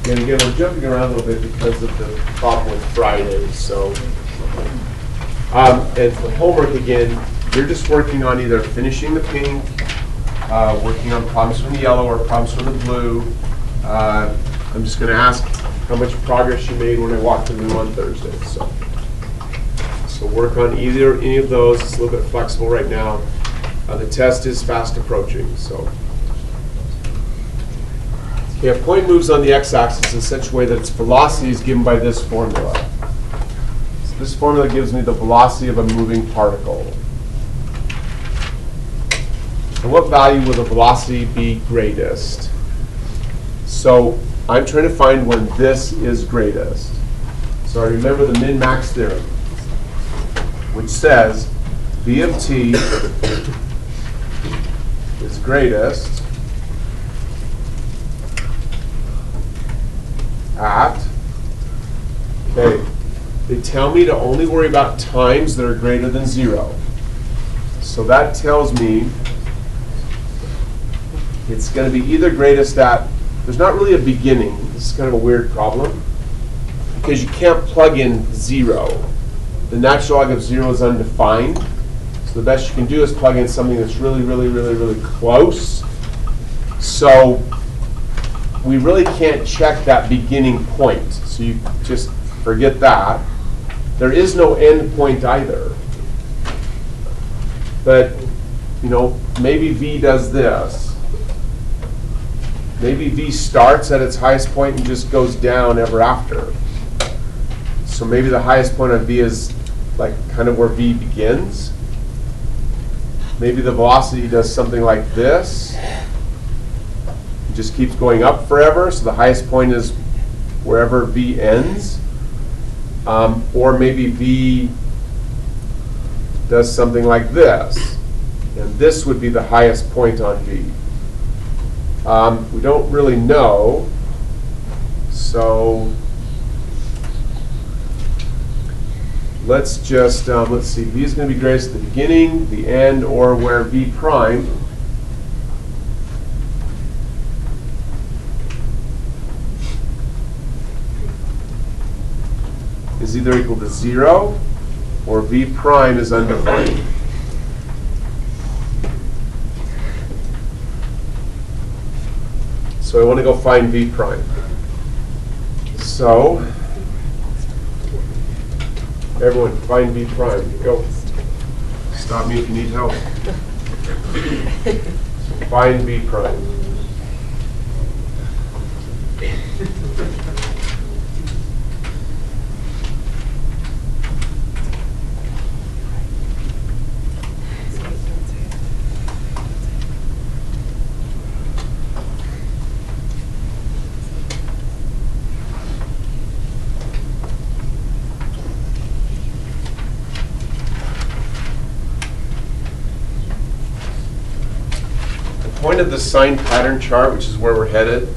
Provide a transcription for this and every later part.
And again, I'm jumping around a little bit because of the problem with Friday. So, and for homework again, you're just working on either finishing the pink, working on problems from the yellow or problems from the blue. I'm just going to ask how much progress you made when I walked in the room on Thursday. So work on either any of those. It's a little bit flexible right now. The test is fast approaching. So, okay, a point moves on the x-axis in such a way that its velocity is given by this formula. So this formula gives me the velocity of a moving particle. And what value will the velocity be greatest? So I'm trying to find when this is greatest. So I remember the min-max theorem, which says v of t is greatest at, okay, they tell me to only worry about times that are greater than 0. So that tells me it's going to be either greatest at, there's not really a beginning. This is kind of a weird problem because you can't plug in 0. The natural log of 0 is undefined. So the best you can do is plug in something that's really, really, really, really close. So we really can't check that beginning point. So you just forget that. There is no end point either. But, you know, maybe V does this. Maybe V starts at its highest point and just goes down ever after. So maybe the highest point on V is like kind of where V begins. Maybe the velocity does something like this. It just keeps going up forever, so the highest point is wherever V ends. Or maybe V does something like this. And this would be the highest point on V. We don't really know, so let's just, let's see, V is going to be greatest at the beginning, the end, or where V prime is either equal to 0 or V prime is undefined. So I want to go find V prime. So everyone, find V prime. Go. Stop me if you need help. Find V prime. The point of the sign pattern chart, which is where we're headed,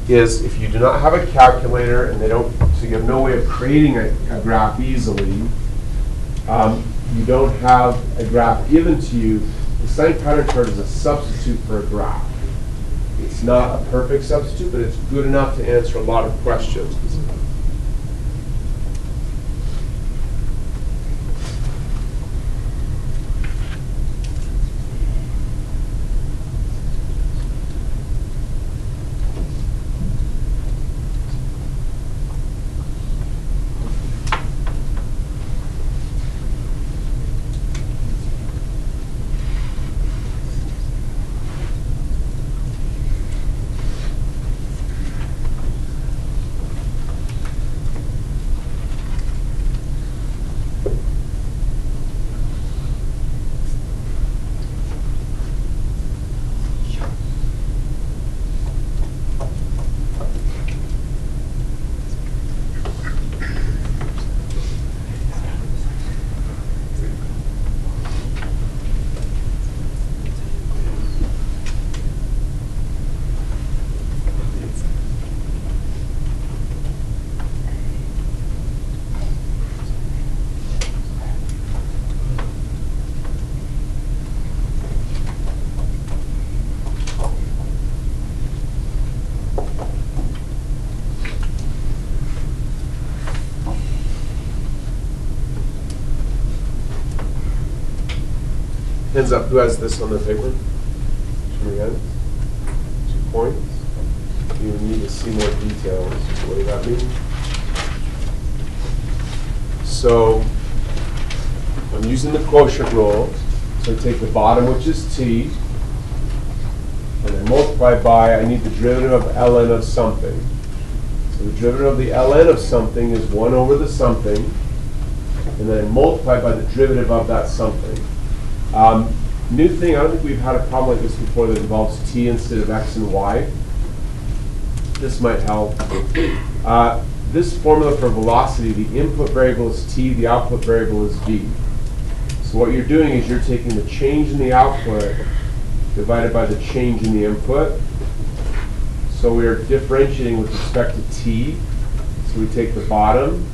is if you do not have a calculator and they don't, so you have no way of creating a graph easily, you don't have a graph given to you, the sign pattern chart is a substitute for a graph. It's not a perfect substitute, but it's good enough to answer a lot of questions. Hands up, who has this on the paper? Show me again. 2 points. You need to see more details. What does that mean? So I'm using the quotient rule. So I take the bottom, which is t, and I multiply by, I need the derivative of ln of something. So the derivative of the ln of something is 1 over the something, and then I multiply by the derivative of that something. New thing, I don't think we've had a problem like this before that involves t instead of x and y. This might help. This formula for velocity, the input variable is t, the output variable is v. So what you're doing is you're taking the change in the output divided by the change in the input. So we are differentiating with respect to t. So we take the bottom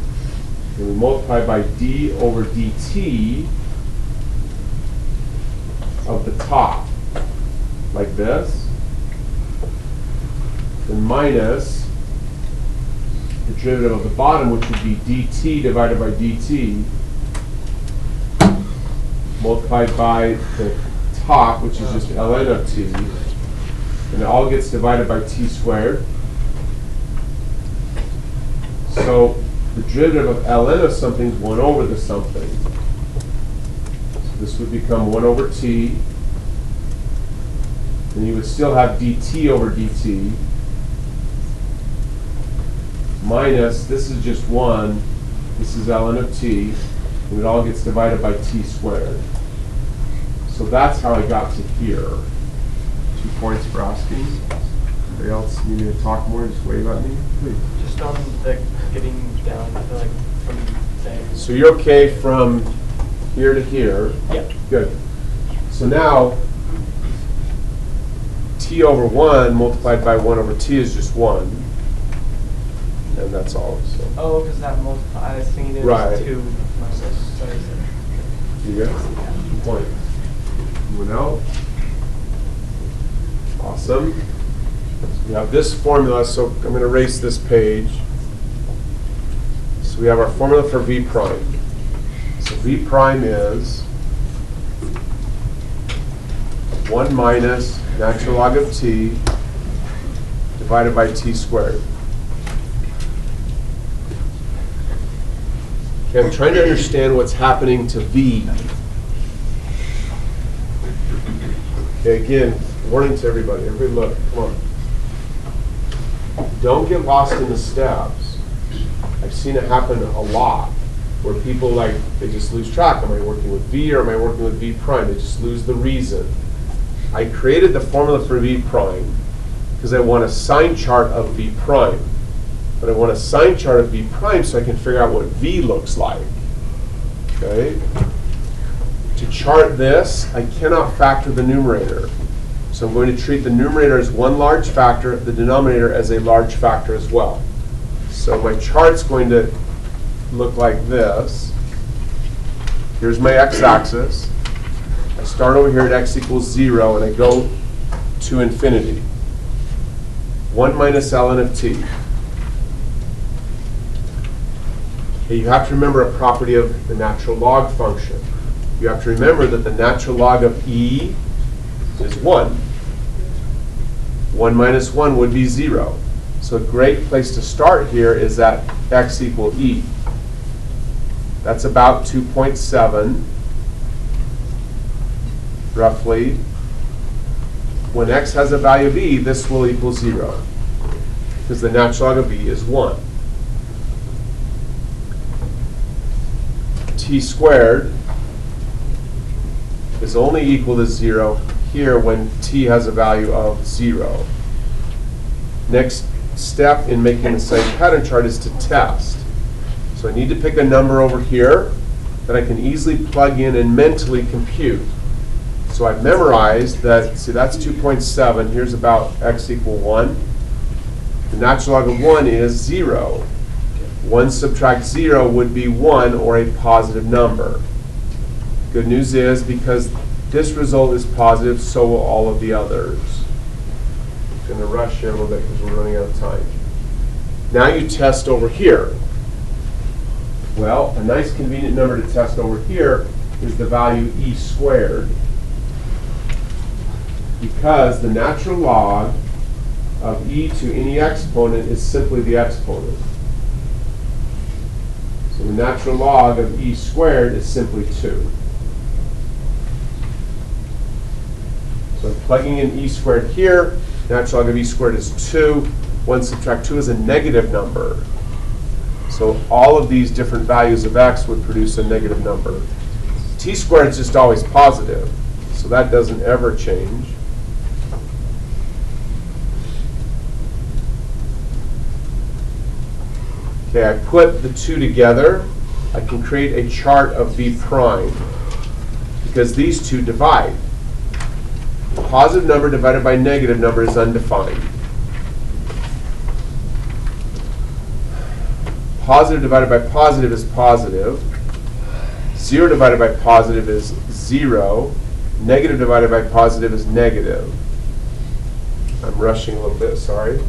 and we multiply by d over dt of the top, like this, then minus the derivative of the bottom, which would be dt divided by dt, multiplied by the top, which is just ln of t, and it all gets divided by t squared. So the derivative of ln of something is 1 over the something. So this would become 1 over t, and you would still have dt over dt, minus, this is just 1, this is ln of t, and it all gets divided by t squared. So that's how I got to here. 2 points for asking. Anybody else need me to talk more? Just wave at me, please. Just on the getting down, I feel like from there. So you're okay from here to here? Yeah. Good. So now, t over 1 multiplied by 1 over t is just 1. And that's all. So. Oh, because that multiply, I was thinking it was Right. 2 minus, sorry. You good? 2 points. Anyone else? Awesome. So we have this formula, so I'm going to erase this page. So we have our formula for v prime. So v prime is 1 minus natural log of t divided by t squared. Okay, I'm trying to understand what's happening to v. Okay, again, warning to everybody. Everybody look, come on. Don't get lost in the steps. I've seen it happen a lot, where people they just lose track. Am I working with v or am I working with v prime? They just lose the reason. I created the formula for v prime because I want a sign chart of v prime. But I want a sign chart of v prime so I can figure out what v looks like. Okay? To chart this, I cannot factor the numerator. So I'm going to treat the numerator as one large factor, the denominator as a large factor as well. So my chart's going to look like this. Here's my x-axis. I start over here at x equals 0, and I go to infinity. 1 minus ln of t. Okay, you have to remember a property of the natural log function. You have to remember that the natural log of e is 1. 1 minus 1 would be 0. So a great place to start here is that x equal e. That's about 2.7, roughly. When x has a value of e, this will equal 0, because the natural log of e is 1. T squared is only equal to 0 here when t has a value of 0. Next step in making the same pattern chart is to test. So I need to pick a number over here that I can easily plug in and mentally compute. So I've memorized that, see, that's 2.7. Here's about x equal 1. The natural log of 1 is 0. 1 subtract 0 would be 1, or a positive number. Good news is, because this result is positive, so will all of the others. I'm going to rush here a little bit because we're running out of time. Now you test over here. Well, a nice convenient number to test over here is the value e squared. because the natural log of e to any exponent is simply the exponent. So the natural log of e squared is simply 2. So I'm plugging in e squared here. Natural log of e squared is 2. 1 subtract 2 is a negative number. So all of these different values of x would produce a negative number. T squared is just always positive, so that doesn't ever change. Okay, I put the two together. I can create a chart of v prime because these two divide. Positive number divided by negative number is undefined. Positive divided by positive is positive. 0 divided by positive is 0. Negative divided by positive is negative. I'm rushing a little bit, sorry.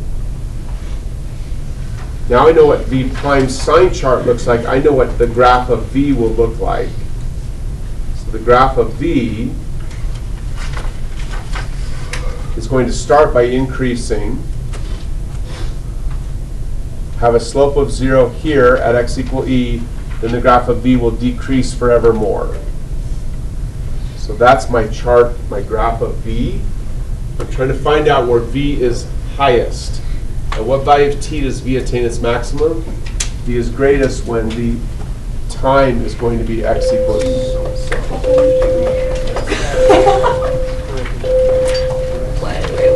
Now I know what v prime sign chart looks like. I know what the graph of v will look like. So the graph of v is going to start by increasing, have a slope of 0 here at x equal e, then the graph of v will decrease forevermore. So that's my chart, my graph of v. I'm trying to find out where v is highest. At what value of t does v attain its maximum? V is greatest when the time is going to be x equals